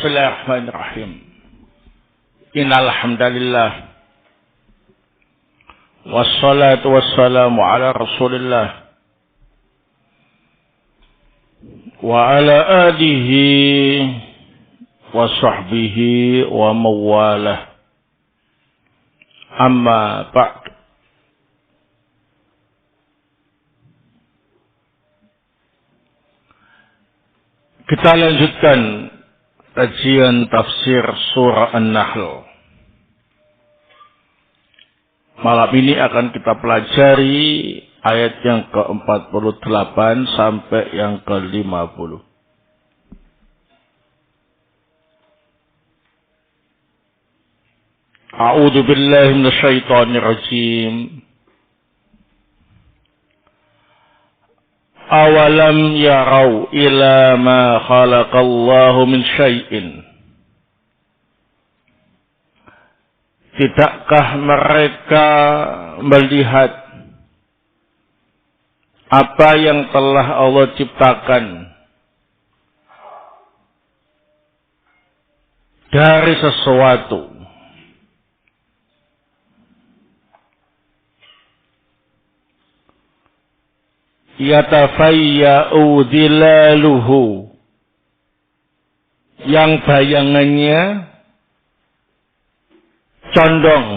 Bismillahirrahmanirrahim. Innal hamdalillah wassalatu wassalamu ala Rasulillah wa ala alihi wa sahbihi wa mawalah. Amma ba'd. Kita lanjutkan kajian tafsir surah An-Nahl. Malam ini akan kita pelajari ayat yang ke-48 sampai yang ke-50. A'udzu billahi minasyaitonir rajim. Awalam yarau ila ma khalaqallahu min syai'in. Tidakkah mereka melihat apa yang telah Allah ciptakan dari sesuatu? Yatafayya'u dhilaluhu, yang bayangannya condong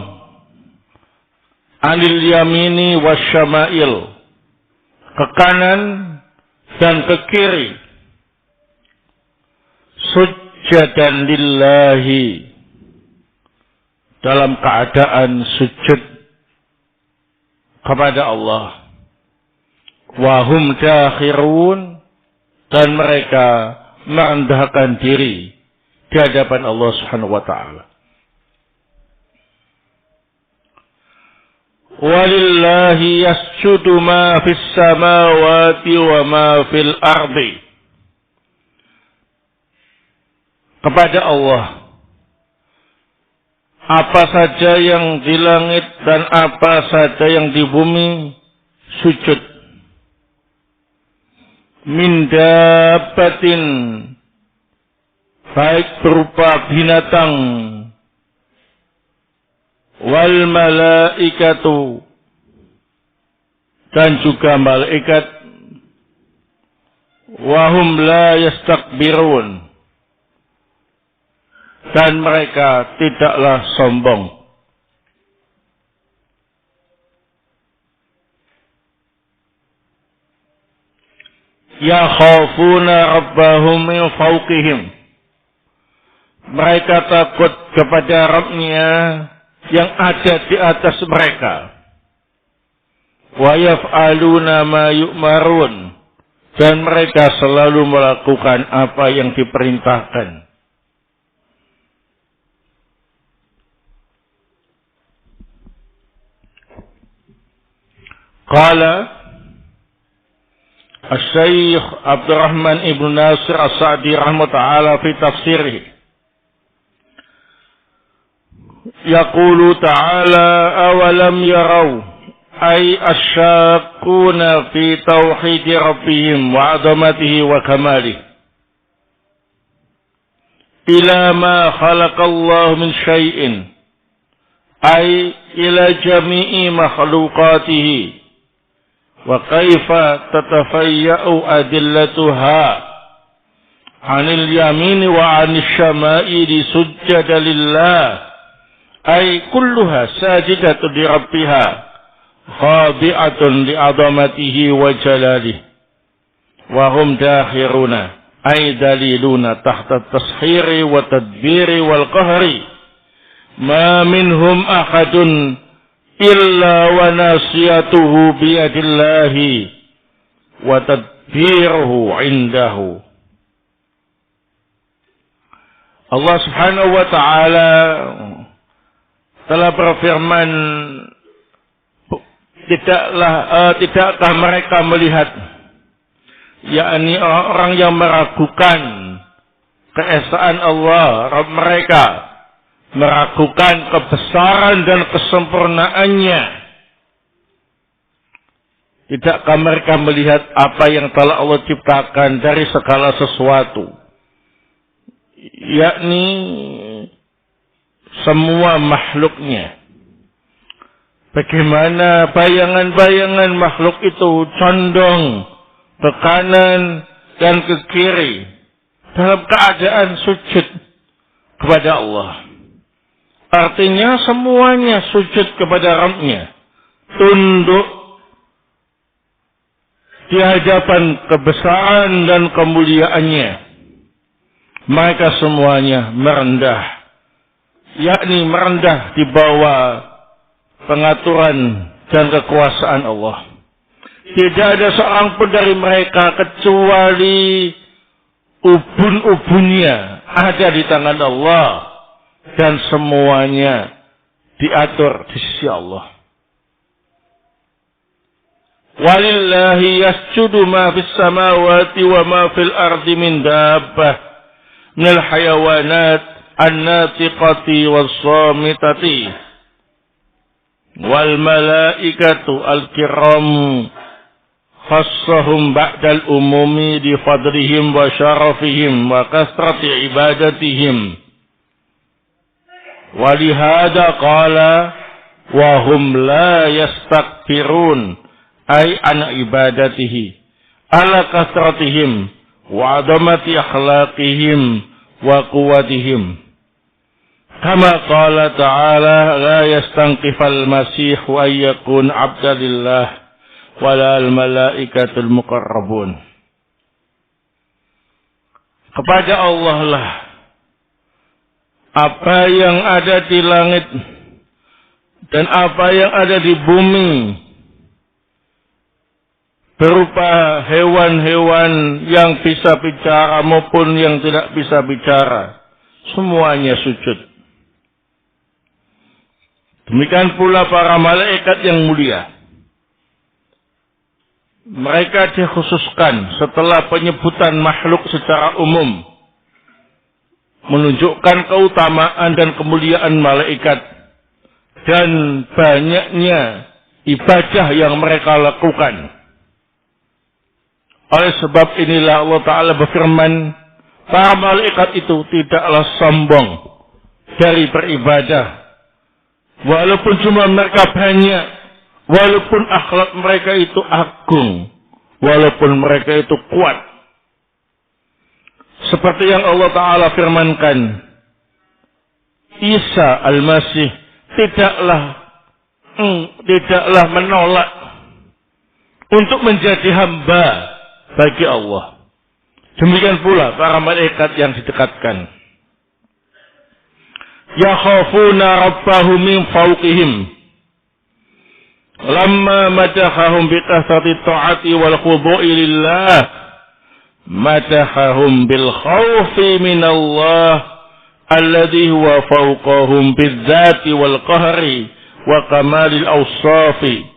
anil yamini wasyama'il, ke kanan dan ke kiri, sujjadan lillahi, dalam keadaan sujud kepada Allah. Wahum dakhirun, dan mereka merendahkan diri di hadapan Allah Subhanahu wa taala. Walillahi yasjudu ma fis samawati wa ma fil ardi. Kepada Allah apa saja yang di langit dan apa saja yang di bumi sujud. Min dabbatin, baik berupa binatang, wal malaikatu, dan juga malaikat, wahum la yastakbirun, dan mereka tidaklah sombong. Yakhafuna rabbahum min fawqihim, mereka takut kepada Rabb-Nya yang ada di atas mereka. Wa yaf'aluna ma yu'marun, dan mereka selalu melakukan apa yang diperintahkan. Qala Asy-Syaikh Abdurrahman Ibn Nasir As-Sa'di rahimahullah fi tafsirih, yaqulu ta'ala awalam yarau ay asyaquna fi tauhid rabbihim wa 'azamatihi wa kamalihi ila ma khalaqallahu min syai'in ay ila jami'i makhluqatihi wa kaifa tatafayya'u adillatuha 'anil yamini wa 'anil syama'ili sujjada lillah ay kulluha sajidatun li rabbiha khabi'atun li 'azamatihi wa jalalihi wa hum dakhiruna ay daliluna tahta tashiri wa tadbiri wal qahri ma minhum ahadun illa wa nasiyatuhu biyadillahi wa tadbiruhu indahu. Allah Subhanahu wa taala telah berfirman, tidakkah mereka melihat, yakni orang yang meragukan keesaan Allah, Rabb mereka, meragukan kebesaran dan kesempurnaannya. Tidakkah mereka melihat apa yang telah Allah ciptakan dari segala sesuatu yakni semua makhluknya. Bagaimana bayangan-bayangan makhluk itu condong ke kanan dan ke kiri dalam keadaan sujud kepada Allah. Artinya semuanya sujud kepada Rabb-nya, tunduk di hadapan kebesaran dan kemuliaannya. Mereka semuanya merendah, yakni merendah di bawah pengaturan dan kekuasaan Allah. Tidak ada seorang pun dari mereka kecuali ubun-ubunnya ada di tangan Allah dan semuanya diatur di sisi Allah. Walillahi yasjudu ma fis samawati wa ma fil ardi min dabbah minal hayawanat an-natiqati was-samitati wal malaikatu al-kiram khassahum ba'dal umumi di fadlihim wa syarafihim wa kasrati ibadatihim. Walihada qala wa hum la yastakbirun ay an ibadatihi ala kasratihim wa adamati akhlaqihim wa quwwatihim. Kama qala ta'ala la yastanqifal masih wa yakun abdalillah walal malaikatul muqarrabun. Kepada Allah lah apa yang ada di langit dan apa yang ada di bumi berupa hewan-hewan yang bisa bicara maupun yang tidak bisa bicara, semuanya sujud. Demikian pula para malaikat yang mulia. Mereka dikhususkan setelah penyebutan makhluk secara umum, menunjukkan keutamaan dan kemuliaan malaikat dan banyaknya ibadah yang mereka lakukan. Oleh sebab inilah Allah Ta'ala berfirman, para malaikat itu tidaklah sombong dari beribadah. Walaupun jumlah mereka banyak, walaupun akhlak mereka itu agung, walaupun mereka itu kuat. Seperti yang Allah Ta'ala firmankan, Isa Al-Masih tidaklah menolak untuk menjadi hamba bagi Allah. Demikian pula para malaikat yang didekatkan. Yakhafuna rabbahum min fawqihim. Lamma madahahum bi kasrati ta'ati wal khudu'i lillah, madahahum bil khawfi min Allah alladhi huwa fawqahum bidzati wal qahri wa kamalil awsafi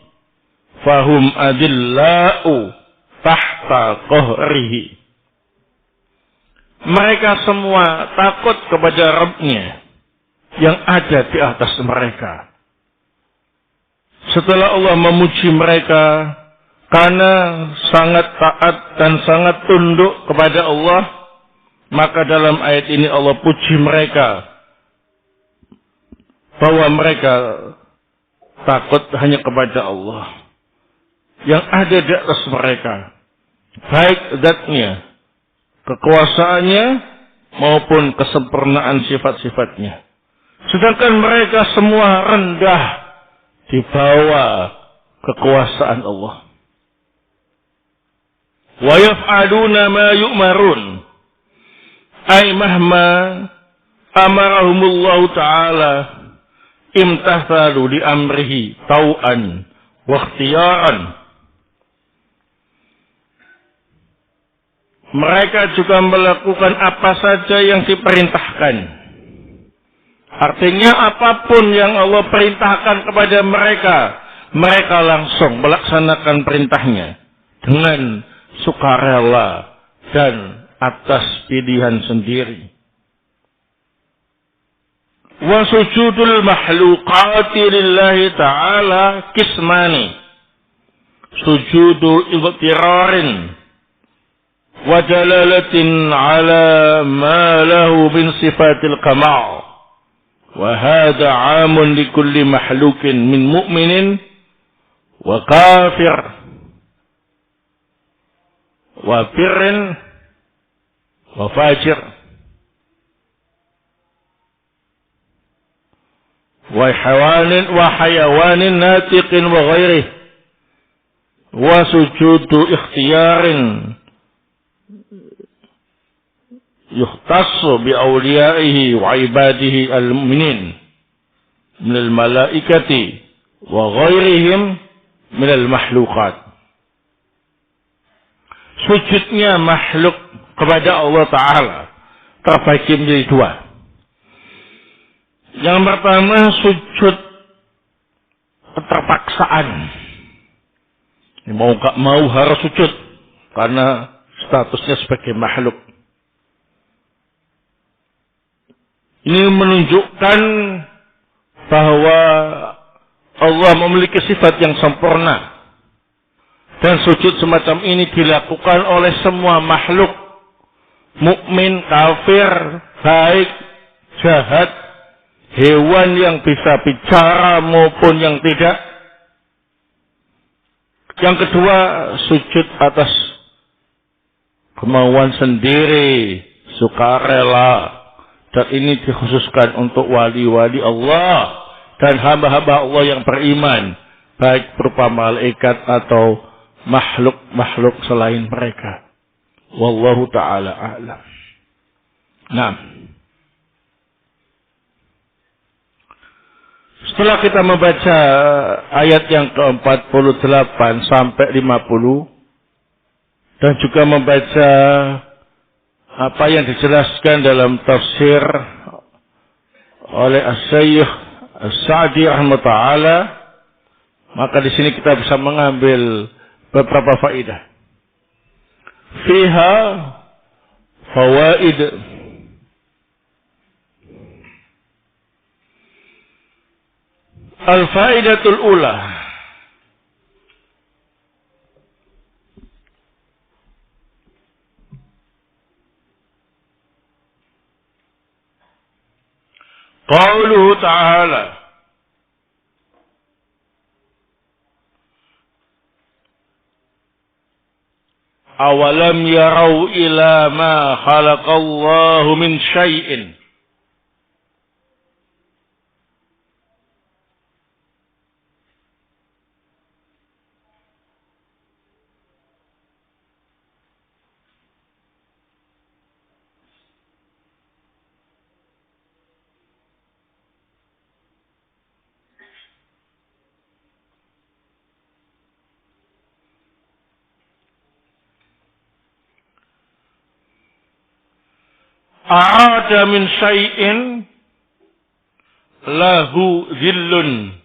fahum adillau tahta qahrihi. Mereka semua takut kepada Rabb-nya yang ada di atas mereka. Setelah Allah memuji mereka karena sangat taat dan sangat tunduk kepada Allah, maka dalam ayat ini Allah puji mereka bahwa mereka takut hanya kepada Allah yang ada di atas mereka, baik zatnya, kekuasaannya maupun kesempurnaan sifat-sifatnya. Sedangkan mereka semua rendah di bawah kekuasaan Allah. Wa yaf'aluna ma yu'marun, ay mahma amarahumullahu ta'ala imtathalu li amrihi tau'an wa ikhtiyaran. Mereka juga melakukan apa saja yang diperintahkan. Artinya apapun yang Allah perintahkan kepada mereka, mereka langsung melaksanakan perintahnya dengan sukarela dan atas pilihan sendiri. Wa sujudul makhluqati lillahi ta'ala kismani. Sujudu iqtirarin wa dalalatin ala ma lahu min sifatil kamal. Wa hadha 'amun li kulli mahlukin min mu'minin wa kafir wa birrin wa fajir wa hayawanin natiqin wa ghairih wa sujudu ikhtiyarin yukhtassu bi awliyaihi wa ibadihi al-mu'minin min al-malaikati wa ghairihim min al-makhluqat. Sujudnya makhluk kepada Allah Ta'ala terbagi menjadi dua. Yang pertama sujud keterpaksaan. Mau gak mau harus sujud karena statusnya sebagai makhluk. Ini menunjukkan bahwa Allah memiliki sifat yang sempurna. Dan sujud semacam ini dilakukan oleh semua makhluk. Mukmin, kafir, baik, jahat, hewan yang bisa bicara maupun yang tidak. Yang kedua, sujud atas kemauan sendiri, sukarela. Dan ini dikhususkan untuk wali-wali Allah dan hamba-hamba Allah yang beriman, baik berupa malaikat atau makhluk-makhluk selain mereka. Wallahu ta'ala a'lam. Nah, setelah kita membaca ayat yang ke-48 sampai 50 dan juga membaca apa yang dijelaskan dalam tafsir oleh As-Syaikh As-Sa'di rahimahullah, maka di sini kita bisa mengambil beberapa faedah. Fiha fawaid. Al-faidatul ula. Qauluhu ta'ala. Awalam yarau ila ma khalaqallahu min syai'in. Arada min syai'in lahu dhillun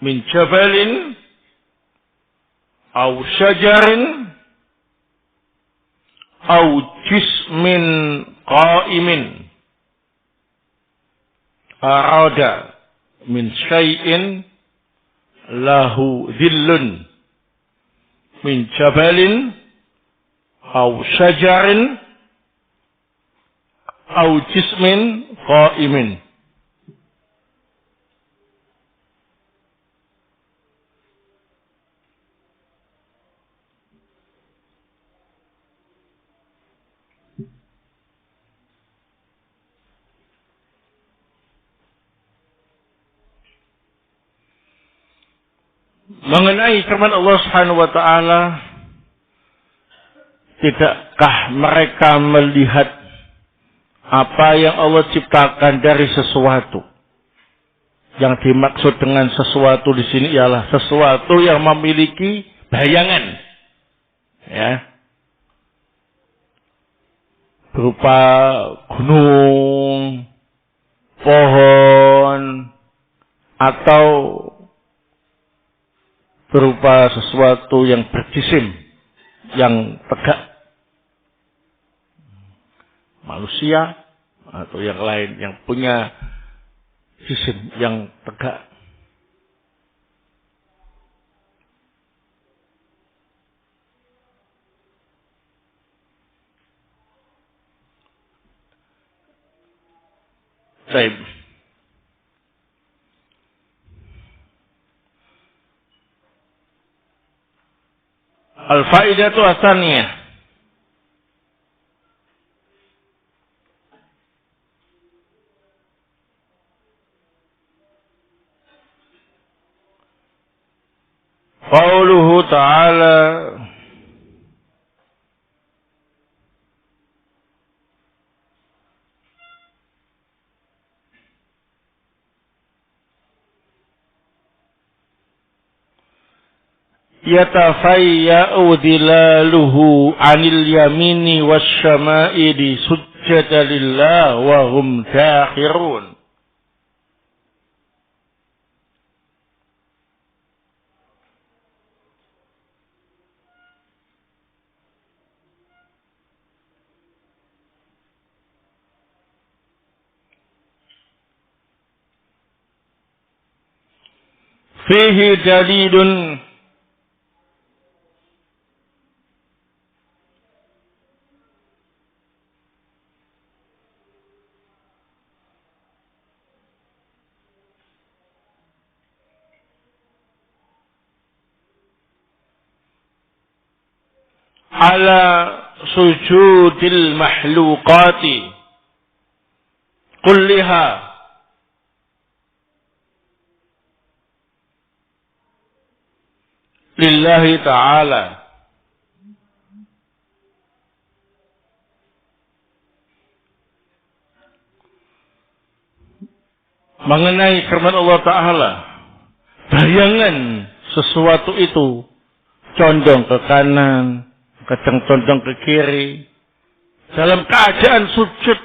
min jabalin aw syajarin aw jismin qa'imin. Arada min syai'in lahu dhillun min jabalin aw syajarin aw jismin qa'imin. Mengenai firman Allah Subhanahu wa taala, tidakkah mereka melihat apa yang Allah ciptakan dari sesuatu? Yang dimaksud dengan sesuatu di sini ialah sesuatu yang memiliki bayangan, ya, berupa gunung, pohon, atau berupa sesuatu yang berjisim, yang tegak, manusia atau yang lain yang punya jisim yang tegak. Taib. Al-faidatu asaniyah. Qauluhu ta'ala yatafayya'u dhilaluhu 'anil yamini wasyama'ili sujjada lillah wa hum dakhirun. Fihi dalilun ala sujudil mahluqati kulliha lillahi ta'ala. Mengenai firman Allah Ta'ala, bayangan sesuatu itu condong ke kanan, kadang condong ke kiri, dalam keadaan sujud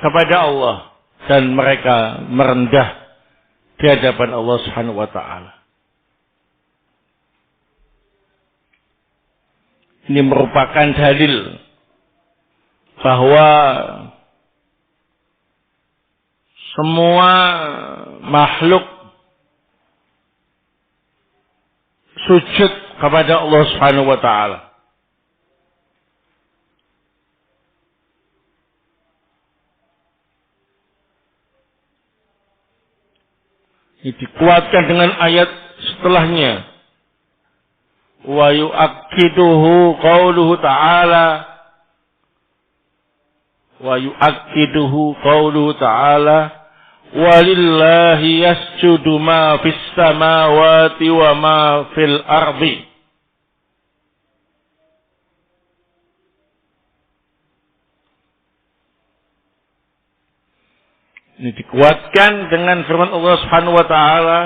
kepada Allah, dan mereka merendah di hadapan Allah Subhanahu wa Ta'ala. Ini merupakan dalil bahwa semua makhluk sujud kepada Allah Subhanahu wa Ta'ala. Ini dikuatkan dengan ayat setelahnya. Wa yu'akkiduhu qawluhu ta'ala walillahi yasjudu ma fis samawati wa ma fil ardi. Ini dikuatkan dengan firman Allah Subhanahu wa Ta'ala,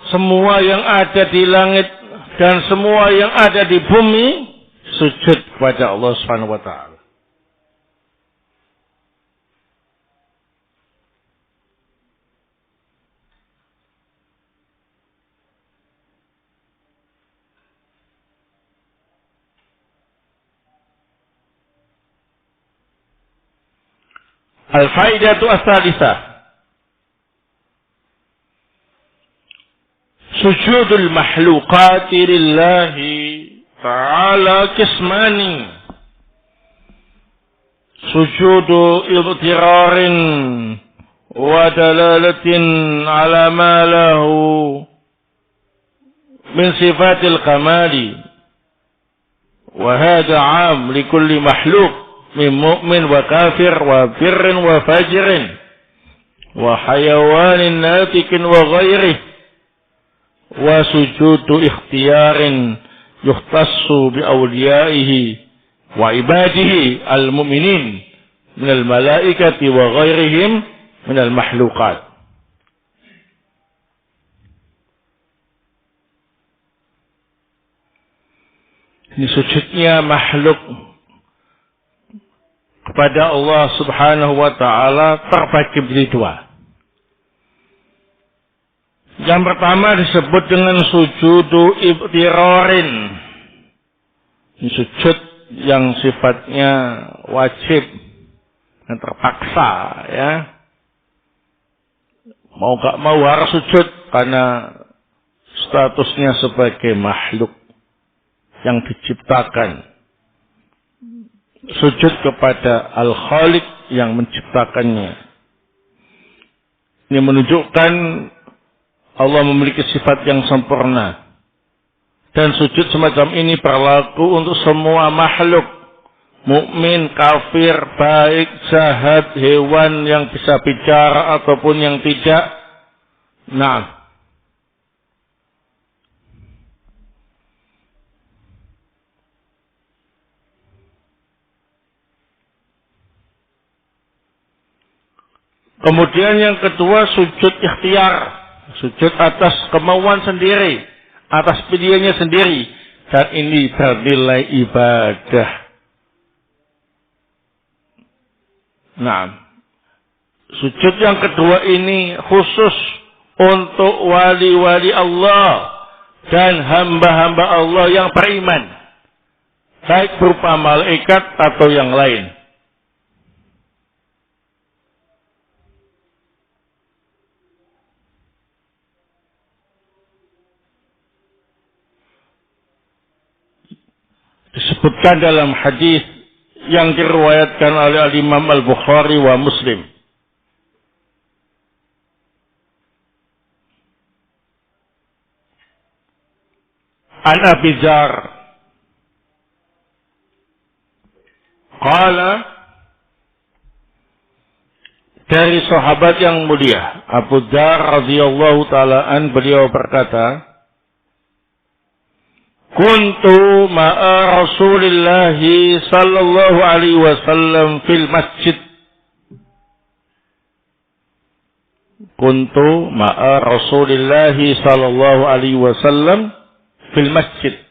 semua yang ada di langit dan semua yang ada di bumi sujud kepada Allah Subhanahu wa Ta'ala. Al-faidatu as-salisah. Sujudul mahluqati lillahi ta'ala qismani. Sujudu ibtirarin wa dalalatin ala ma lahu min sifatil kamali. Wa hadha 'am li kulli mahluk min mu'min wa kafir wa birrin wa fajirin wa hayawanin natikin wa ghairihi. Wa sujudu ikhtiyarin yukhtassu bi awliyaihi wa ibadihi al-mu'minin minal malaikati wa ghairihim minal mahluqat. Ini sujudnya makhluk kepada Allah Subhanahu wa Ta'ala terbagi menjadi dua. Yang pertama disebut dengan sujudu ibtirarin. Ini sujud yang sifatnya wajib, yang terpaksa, ya. Mau gak mau harus sujud karena statusnya sebagai makhluk yang diciptakan. Sujud kepada Al-Khaliq yang menciptakannya. Ini menunjukkan Allah memiliki sifat yang sempurna. Dan sujud semacam ini berlaku untuk semua makhluk. Mukmin, kafir, baik, jahat, hewan yang bisa bicara ataupun yang tidak. Nah. Kemudian yang kedua, sujud ikhtiar. Sujud atas kemauan sendiri. Atas pilihannya sendiri. Dan ini bernilai ibadah. Nah, sujud yang kedua ini khusus untuk wali-wali Allah dan hamba-hamba Allah yang beriman. Baik berupa malaikat atau yang lain. Disebutkan dalam hadis yang diriwayatkan oleh Imam Al-Bukhari wa Muslim. An Abi Dzar qala, dari sahabat yang mulia Abu Dzar radhiyallahu taala an, beliau berkata, kuntu ma'a Rasulillah sallallahu alaihi wasallam fil masjid. Kuntu ma'a Rasulillah sallallahu alaihi wasallam fil masjid.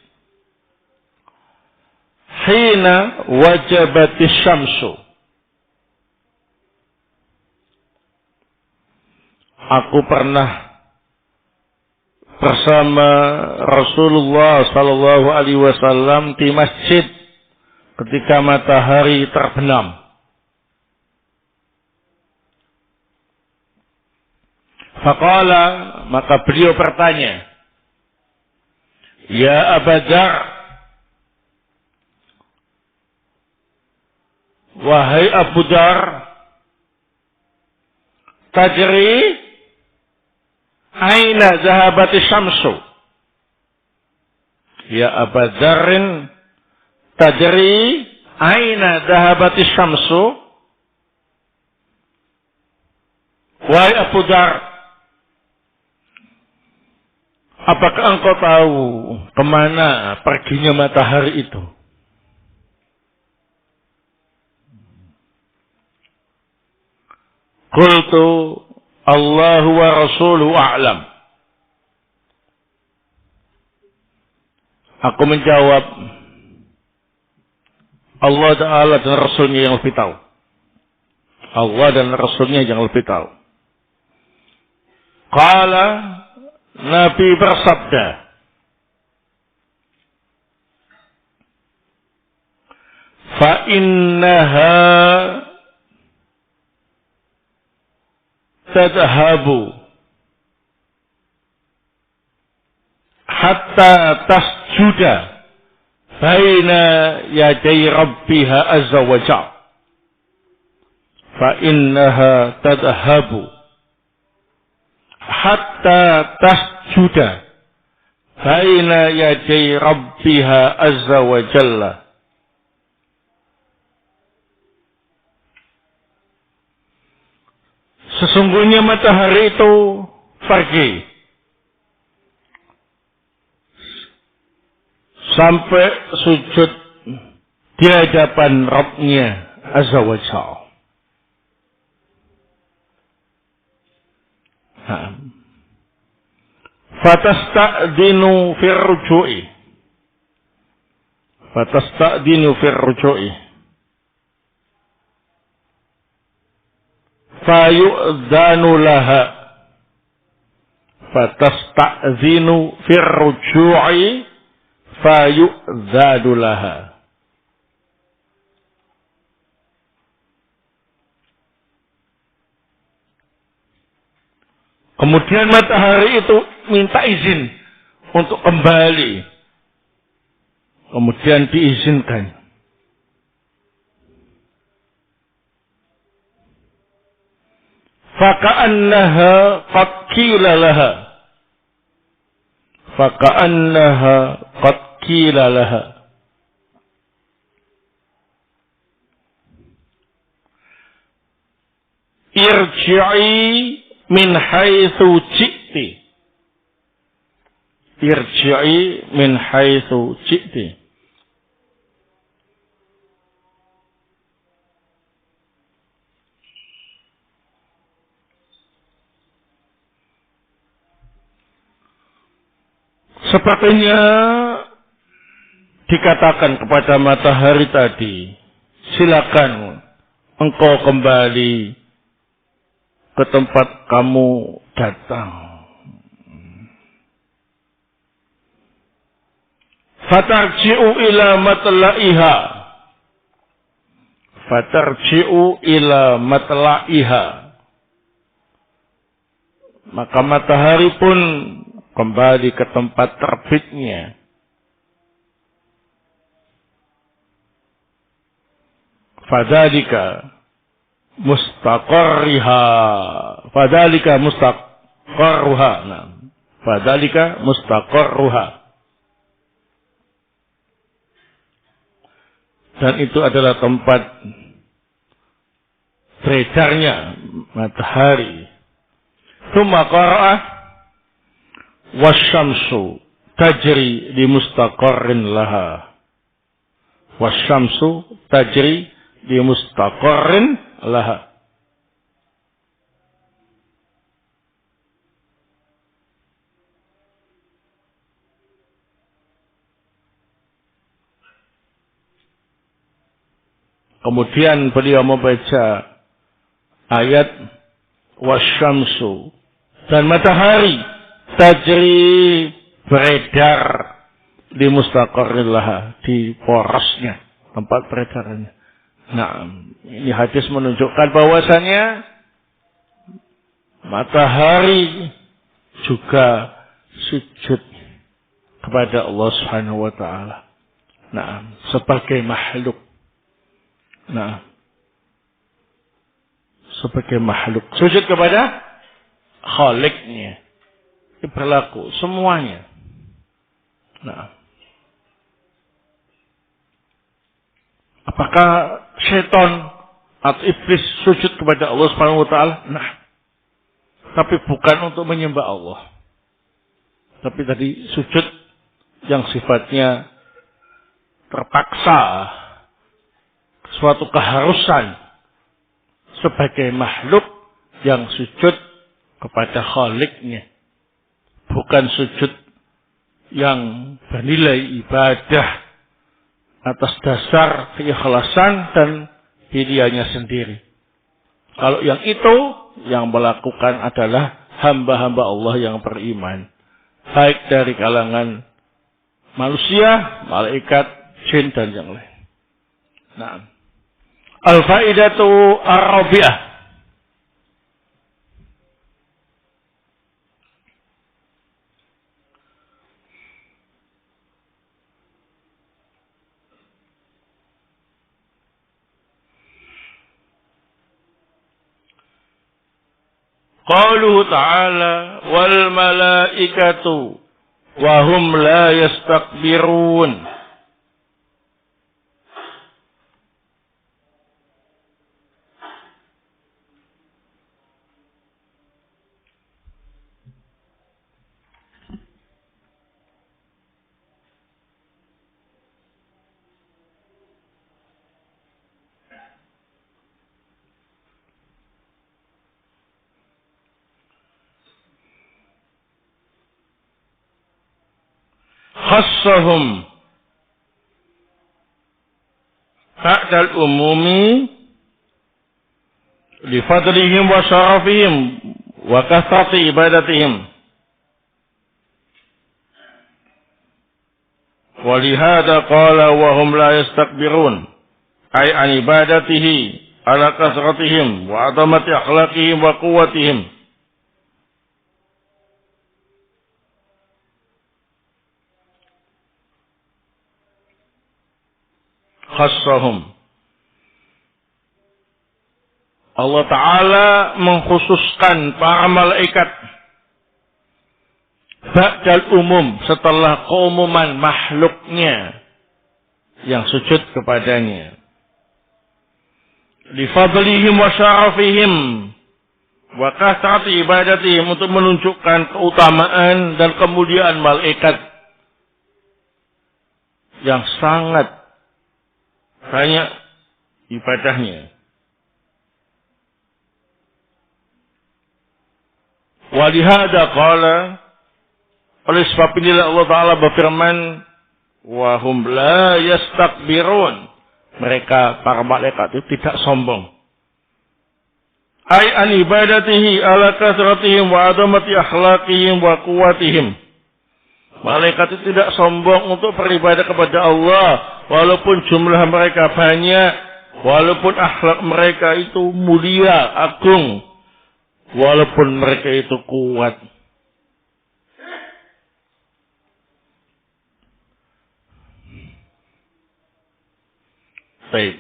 Hina wajabatis syamsu. Aku pernah bersama Rasulullah sallallahu alaihi wasallam di masjid ketika matahari terbenam. Faqala, maka beliau bertanya, ya Abu Dzar, wahai Abu Dzar, tadri aina zahabati syamsu? Ya Abu Dzarrin, tadri aina zahabati syamsu? Wahai Abu Dzar, apakah engkau tahu kemana perginya matahari itu? Qultu Allahu wa Rasuluhu a'lam. Aku menjawab, Allah Ta'ala dan Rasulnya yang lebih tahu. Allah dan Rasulnya yang lebih tahu. Qala, Nabi bersabda, fa innaha tadhabu hatta tasjuda baina yaday rabbiha azza wa jalla. Fa innaha tadhabu hatta tasjuda baina yaday rabbiha azza wa jalla. Sesungguhnya matahari itu pergi sampai sujud di hadapan Rabb-Nya Azza wa Jalla. Fatasta'dinu fir ruju'i. Fatasta'dinu fir ruju'i. Fayu'dzanu laha. Fatasta'dinu fir ruju'i. Fayu'dzanu laha. Kemudian matahari itu minta izin untuk kembali. Kemudian diizinkan. faka'annaha qad qila laha. Faka'annaha qad qila laha. Irji'i min haitsu ji'ti. Irji'i min haitsu ji'ti. Sepertinya dikatakan kepada matahari tadi, silakan engkau kembali ke tempat kamu datang. Fatarji'u ila matla'iha. Fatarji'u ila matla'iha. Maka matahari pun kembali ke tempat terbitnya. Fadzalika mustaqarriha. Fadzalika mustaqarruha. Nah, fadzalika mustaqarruha. Dan itu adalah tempat beredarnya matahari. Tsumma qara'a wasyamsu tajri li mustaqarrin laha. Wasyamsu tajri li mustaqarrin laha. Kemudian beliau membaca ayat wasyamsu, dan matahari tajri beredar di mustaqarrin laha, di porosnya tempat peredarannya. Nah, ini hadis menunjukkan bahwasanya matahari juga sujud kepada Allah Subhanahu wa taala. Nah, sebagai makhluk. Nah, sebagai makhluk sujud kepada Khaliqnya. Ini berlaku semuanya. Nah, apakah syaitan atau iblis sujud kepada Allah Subhanahu wa taala? Nah, tapi bukan untuk menyembah Allah. Tapi tadi sujud yang sifatnya terpaksa, suatu keharusan sebagai makhluk yang sujud kepada Khaliqnya. Bukan sujud yang bernilai ibadah atas dasar keikhlasan dan pilihannya sendiri. Kalau yang itu yang melakukan adalah hamba-hamba Allah yang beriman. Baik dari kalangan manusia, malaikat, jin dan yang lain. Nah, al-faidatu ar-rabi'ah. Qauluhu ta'ala wal malaikatu wa hum la yastakbirun. Khassahum ba'dal umumi li fadlihim wa syarafihim wa kathrati ibadatihim. Wa lihada qala wa hum la yastakbirun ay an ibadatihi ala kasratihim wa adamati akhlaqihim wa quwwatihim. Khassahum Allah Ta'ala mengkhususkan para malaikat ba'dal umum, setelah keumuman makhluknya yang sujud kepadanya. Li fadlihim wa syarafihim wa kasrati ibadatihim, untuk menunjukkan keutamaan dan kemuliaan malaikat yang sangat banyak ibadahnya. Walihada qala, oleh sebab inilah Allah Ta'ala berfirman, wa hum la yastakbirun, mereka para malaikat itu tidak sombong. Ay an ibadatihi ala kasratihim wa adamati akhlaqihim wa quwwatihim. Malaikat itu tidak sombong untuk beribadah kepada Allah, walaupun jumlah mereka banyak, walaupun akhlak mereka itu mulia, agung, walaupun mereka itu kuat. Baik.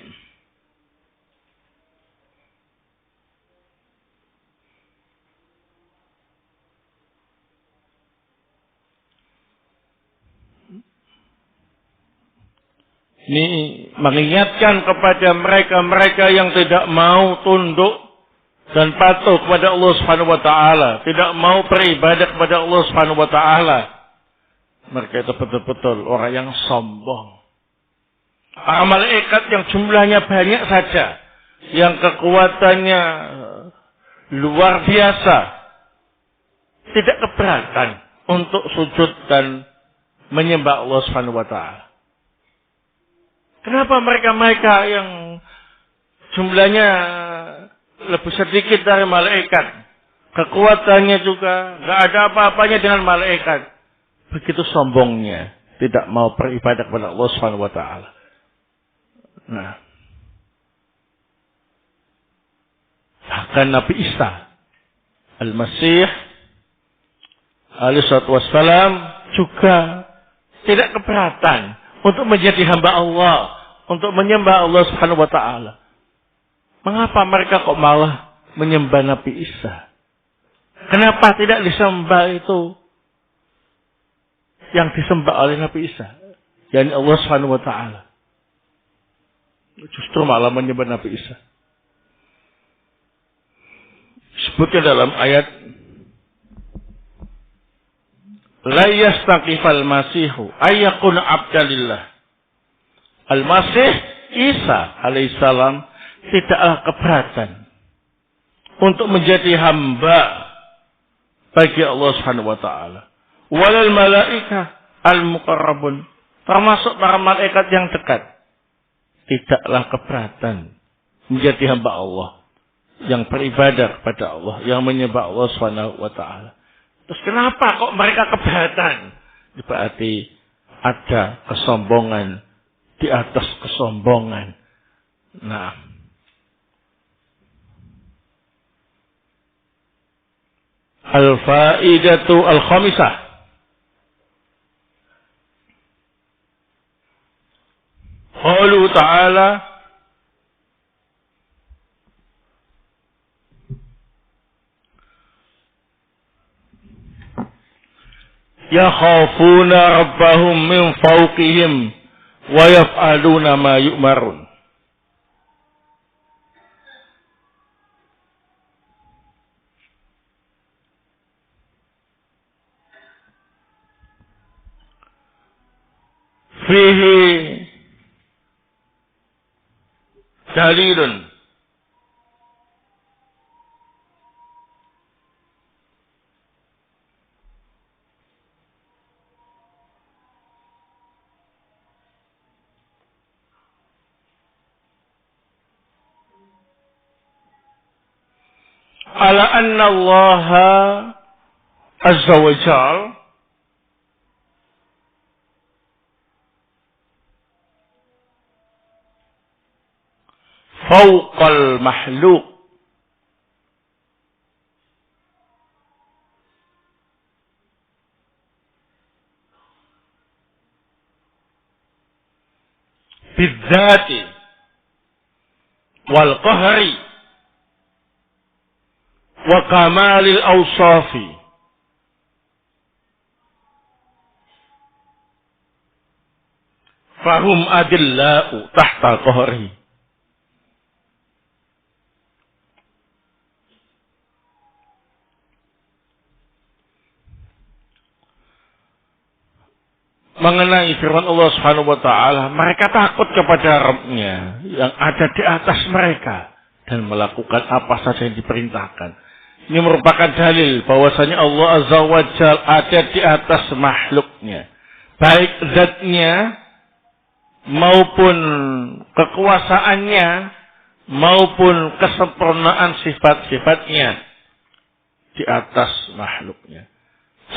Ini mengingatkan kepada mereka-mereka yang tidak mau tunduk dan patuh kepada Allah Subhanahu wa taala, tidak mau beribadah kepada Allah Subhanahu wa taala. Mereka itu betul-betul orang yang sombong. Para malaikat yang jumlahnya banyak saja, yang kekuatannya luar biasa, tidak keberatan untuk sujud dan menyembah Allah Subhanahu wa taala. Kenapa mereka-mereka yang jumlahnya lebih sedikit dari malaikat, kekuatannya juga nggak ada apa-apanya dengan malaikat, begitu sombongnya, tidak mau beribadah kepada Allah Subhanahu wa taala. Nah, bahkan Nabi Isa Al-Masih alaihi wassalam juga tidak keberatan untuk menjadi hamba Allah, untuk menyembah Allah Subhanahu wa taala. Mengapa mereka kok malah menyembah Nabi Isa? Kenapa tidak disembah itu yang disembah oleh Nabi Isa, yakni Allah Subhanahu wa taala? Justru malah menyembah Nabi Isa. Sebutnya dalam ayat, la yastaqifal masihu ayyakun abdalillah. Al-Masih Isa alaihissalam tidaklah keberatan untuk menjadi hamba bagi Allah Subhanahu wa taala. Walal malaika al-muqarrabun, termasuk para malaikat yang dekat, tidaklah keberatan menjadi hamba Allah, yang beribadah kepada Allah, yang menyembah Allah Subhanahu wa taala. Terus kenapa kok mereka keberatan? Berarti ada kesombongan di atas kesombongan. Nah, al-faidatu al-khamisah, qaulu ta'ala, yakhafuna rabbahum min fawqihim wa yaf'aluna ma yu'marun. Fihi dalilun ala anna Allah azza wa jalla fawqal mahluk bidzati wal qahri wa kamalil awsafi. Fahum adillau tahta qahri. Mengenai firman Allah Subhanahu wa taala, mereka takut kepada Rabb-nya yang ada di atas mereka dan melakukan apa saja yang diperintahkan. Ini merupakan dalil bahwasanya Allah Azza wa Jalla ada di atas makhluknya, baik zatnya maupun kekuasaannya maupun kesempurnaan sifat-sifatnya di atas makhluknya.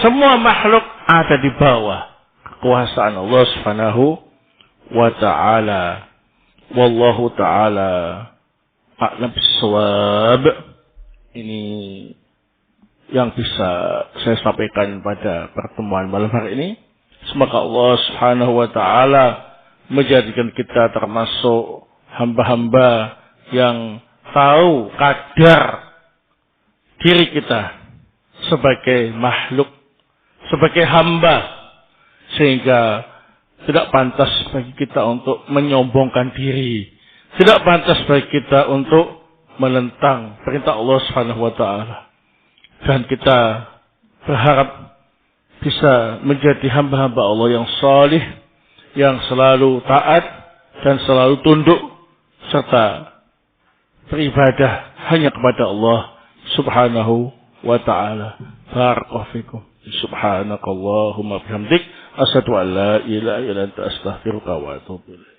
Semua makhluk ada di bawah kekuasaan Allah Subhanahu wa taala. Wallahu taala a'lam bissawab. Ini yang bisa saya sampaikan pada pertemuan malam hari ini. Semoga Allah Subhanahu wa taala menjadikan kita termasuk hamba-hamba yang tahu kadar diri kita sebagai makhluk, sebagai hamba, sehingga tidak pantas bagi kita untuk menyombongkan diri, tidak pantas bagi kita untuk menentang perintah Allah Subhanahu wa taala. Dan kita berharap bisa menjadi hamba-hamba Allah yang salih, yang selalu taat dan selalu tunduk serta beribadah hanya kepada Allah Subhanahu wa taala. Barakallahu fikum. Subhanakallahumma bihamdik asyhadu an la ilaha illa anta astaghfiruka wa atubu ilaik.